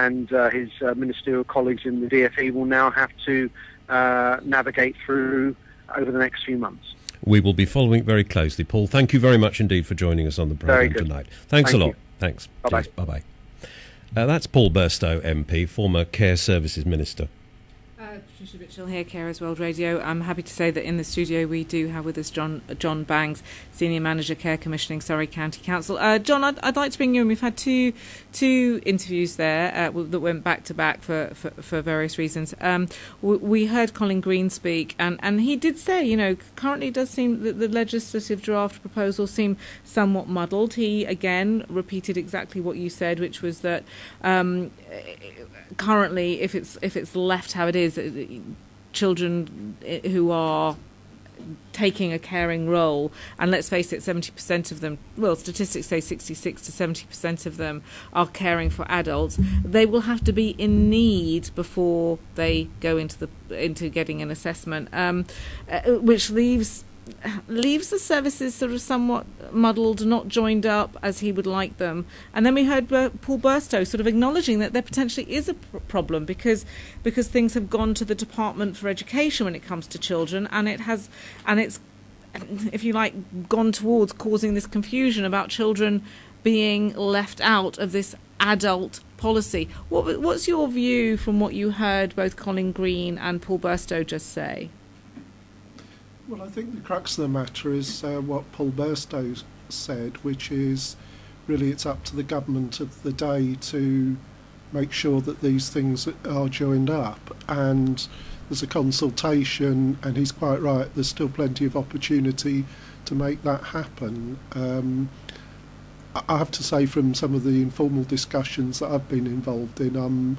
and his ministerial colleagues in the DfE will now have to navigate through over the next few months. We will be following it very closely. Paul, thank you very much indeed for joining us on the programme tonight. Thanks a lot. Thanks. Bye-bye. Bye-bye. That's Paul Burstow, MP, former Care Services Minister. Patricia Mitchell here, Carers World Radio. I'm happy to say that in the studio we do have with us John Bangs, Senior Manager Care Commissioning, Surrey County Council. John, I'd like to bring you in. We've had two interviews there that went back to back for various reasons. We heard Colin Green speak, and he did say, currently it does seem that the legislative draft proposal seem somewhat muddled. He again repeated exactly what you said, which was that currently, if it's left how it is, children who are taking a caring role, and let's face it, 70% of them, well, statistics say 66 to 70% of them are caring for adults, they will have to be in need before they go into getting an assessment, which leaves the services sort of somewhat muddled, not joined up as he would like them. And then we heard Paul Burstow sort of acknowledging that there potentially is a problem because things have gone to the Department for Education when it comes to children, and it's, if you like, gone towards causing this confusion about children being left out of this adult policy. What's your view from what you heard both Colin Green and Paul Burstow just say? Well, I think the crux of the matter is what Paul Burstow said, which is really it's up to the government of the day to make sure that these things are joined up. And there's a consultation, and he's quite right, there's still plenty of opportunity to make that happen. I have to say, from some of the informal discussions that I've been involved in, I'm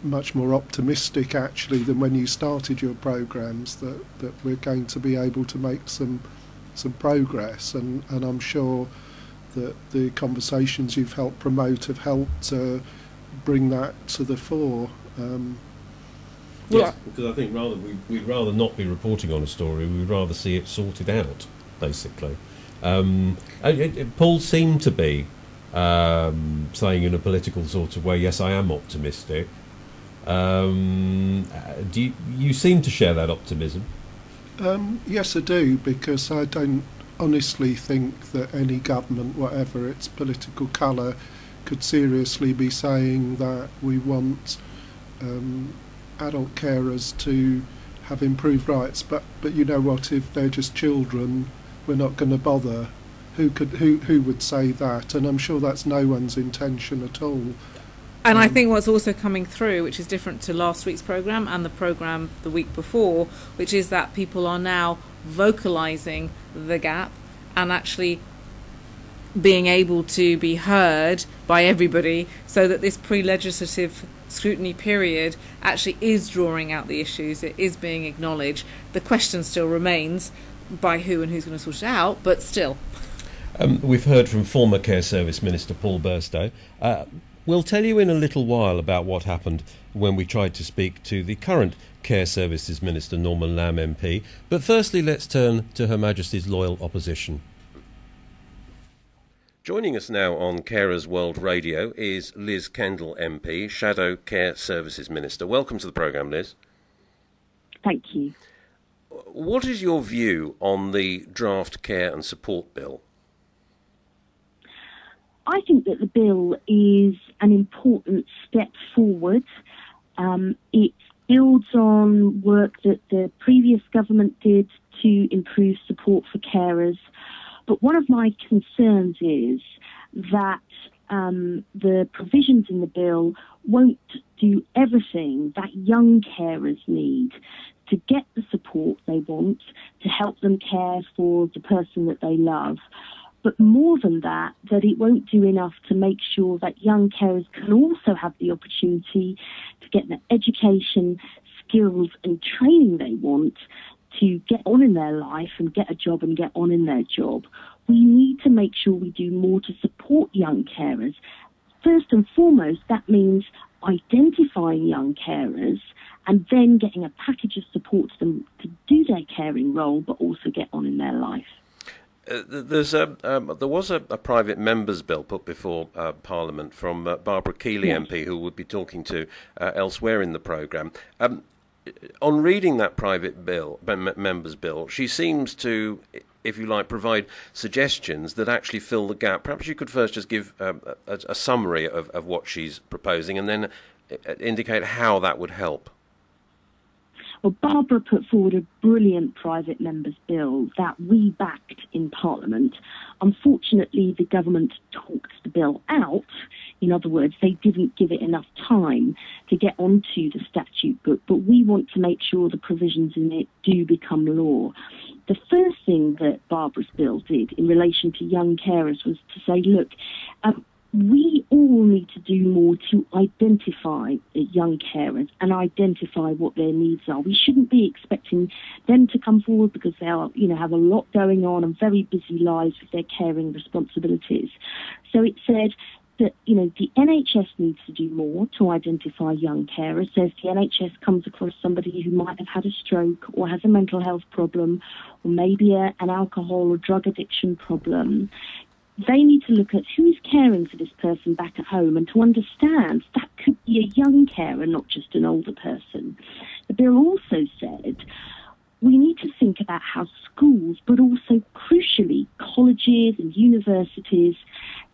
much more optimistic actually than when you started your programmes that we're going to be able to make some progress, and I'm sure that the conversations you've helped promote have helped bring that to the fore. Yes, because I think we'd rather not be reporting on a story, we'd rather see it sorted out, basically. Paul seemed to be saying in a political sort of way, yes, I am optimistic. Do you seem to share that optimism? Yes, I do, because I don't honestly think that any government, whatever its political colour, could seriously be saying that we want adult carers to have improved rights. But you know what? If they're just children, we're not going to bother. Who would say that? And I'm sure that's no one's intention at all. And I think what's also coming through, which is different to last week's programme and the programme the week before, which is that people are now vocalising the gap and actually being able to be heard by everybody, so that this pre-legislative scrutiny period actually is drawing out the issues, it is being acknowledged. The question still remains by who and who's going to sort it out, but still. We've heard from former Care Service Minister Paul Burstow. We'll tell you in a little while about what happened when we tried to speak to the current Care Services Minister, Norman Lamb MP. But firstly, let's turn to Her Majesty's loyal opposition. Joining us now on Carers World Radio is Liz Kendall MP, Shadow Care Services Minister. Welcome to the programme, Liz. Thank you. What is your view on the draft Care and Support Bill? I think that the bill is an important step forward. It builds on work that the previous government did to improve support for carers. But one of my concerns is that the provisions in the bill won't do everything that young carers need to get the support they want, to help them care for the person that they love. But more than that, that it won't do enough to make sure that young carers can also have the opportunity to get the education, skills and training they want to get on in their life and get a job and get on in their job. We need to make sure we do more to support young carers. First and foremost, that means identifying young carers and then getting a package of support to them to do their caring role, but also get on in their life. There was a private member's bill put before Parliament from Barbara Keeley MP, who we'll be talking to elsewhere in the programme. On reading that private bill, member's bill, she seems to, if you like, provide suggestions that actually fill the gap. Perhaps you could first just give a summary of what she's proposing and then indicate how that would help. Well, Barbara put forward a brilliant private member's bill that we backed in Parliament. Unfortunately, the government talked the bill out. In other words, they didn't give it enough time to get onto the statute book, but we want to make sure the provisions in it do become law. The first thing that Barbara's bill did in relation to young carers was to say, look, we all need to do more to identify young carers and identify what their needs are. We shouldn't be expecting them to come forward because they are, have a lot going on and very busy lives with their caring responsibilities. So it said that, the NHS needs to do more to identify young carers. So if the NHS comes across somebody who might have had a stroke or has a mental health problem or maybe an alcohol or drug addiction problem, they need to look at who is caring for this person back at home and to understand that could be a young carer, not just an older person. The bill also said we need to think about how schools, but also crucially colleges and universities,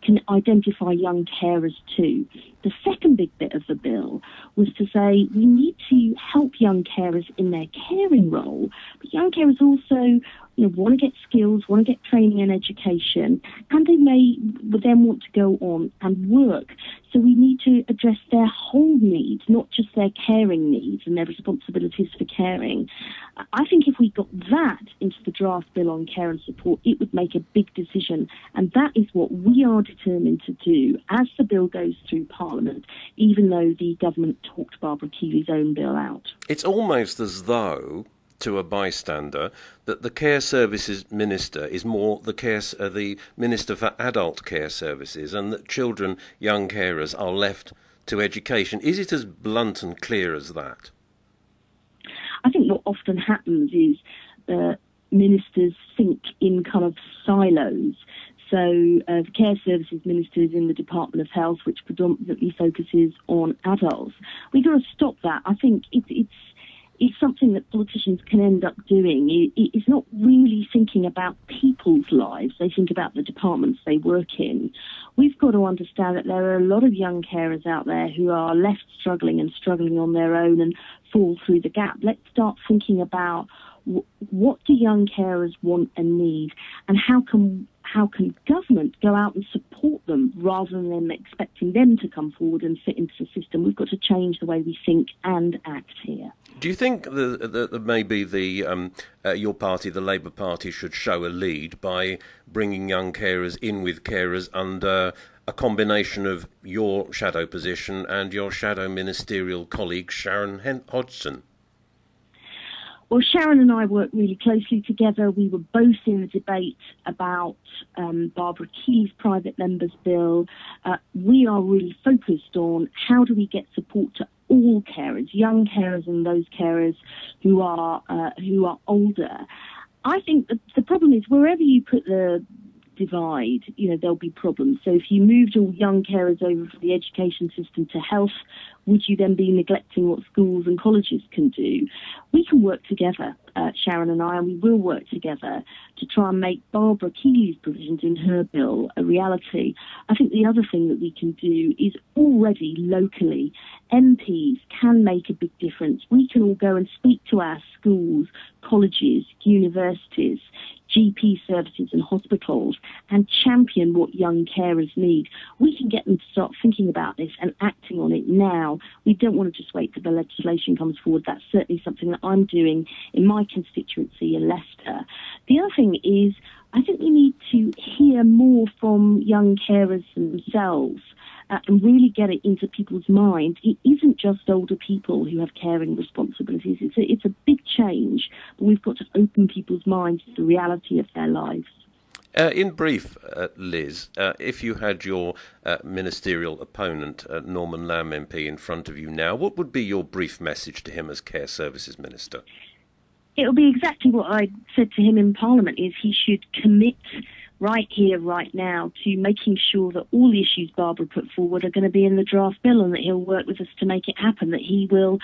can identify young carers too. The second big bit of the bill was to say we need to help young carers in their caring role, but young carers also want to get skills, want to get training and education, and they may then want to go on and work. So we need to address their whole needs, not just their caring needs and their responsibilities for caring. I think if we got that into the draft bill on care and support, it would make a big decision, and that is what we are determined to do as the bill goes through Parliament, even though the government talked Barbara Keeley's own bill out. It's almost as though, to a bystander, that the Care Services Minister is more the Minister for Adult Care Services, and that children, young carers, are left to education. Is it as blunt and clear as that? I think what often happens is ministers think in kind of silos. So the Care Services Minister is in the Department of Health, which predominantly focuses on adults. We've got to stop that. I think it's something that politicians can end up doing. It's not really thinking about people's lives. They think about the departments they work in. We've got to understand that there are a lot of young carers out there who are left struggling on their own and fall through the gap. Let's start thinking about what do young carers want and need, and how can government go out and support them rather than them expecting them to come forward and fit into the system. We've got to change the way we think and act here. Do you think that maybe your party, the Labour Party, should show a lead by bringing young carers in with carers under a combination of your shadow position and your shadow ministerial colleague Sharon Hodgson? Well, Sharon and I worked really closely together. We were both in the debate about Barbara Keeley's private member's bill. We are really focused on how do we get support to all carers, young carers and those carers who are older. I think the problem is wherever you put the divide, there'll be problems. So if you moved all young carers over from the education system to health, would you then be neglecting what schools and colleges can do? We can work together, Sharon and I, and we will work together to try and make Barbara Keeley's provisions in her bill a reality. I think the other thing that we can do is already locally, MPs can make a big difference. We can all go and speak to our schools, colleges, universities, GP services and hospitals and champion what young carers need. We can get them to start thinking about this and acting on it now. We don't want to just wait till the legislation comes forward. That's certainly something that I'm doing in my constituency in Leicester. The other thing is I think we need to hear more from young carers themselves and really get it into people's minds. It isn't just older people who have caring responsibilities. It's a big change, but we've got to open people's minds to the reality of their lives. In brief, Liz, if you had your ministerial opponent, Norman Lamb MP, in front of you now, what would be your brief message to him as Care Services Minister? It'll be exactly what I said to him in Parliament, is he should commit right here, right now, to making sure that all the issues Barbara put forward are going to be in the draft bill, and that he'll work with us to make it happen, that he will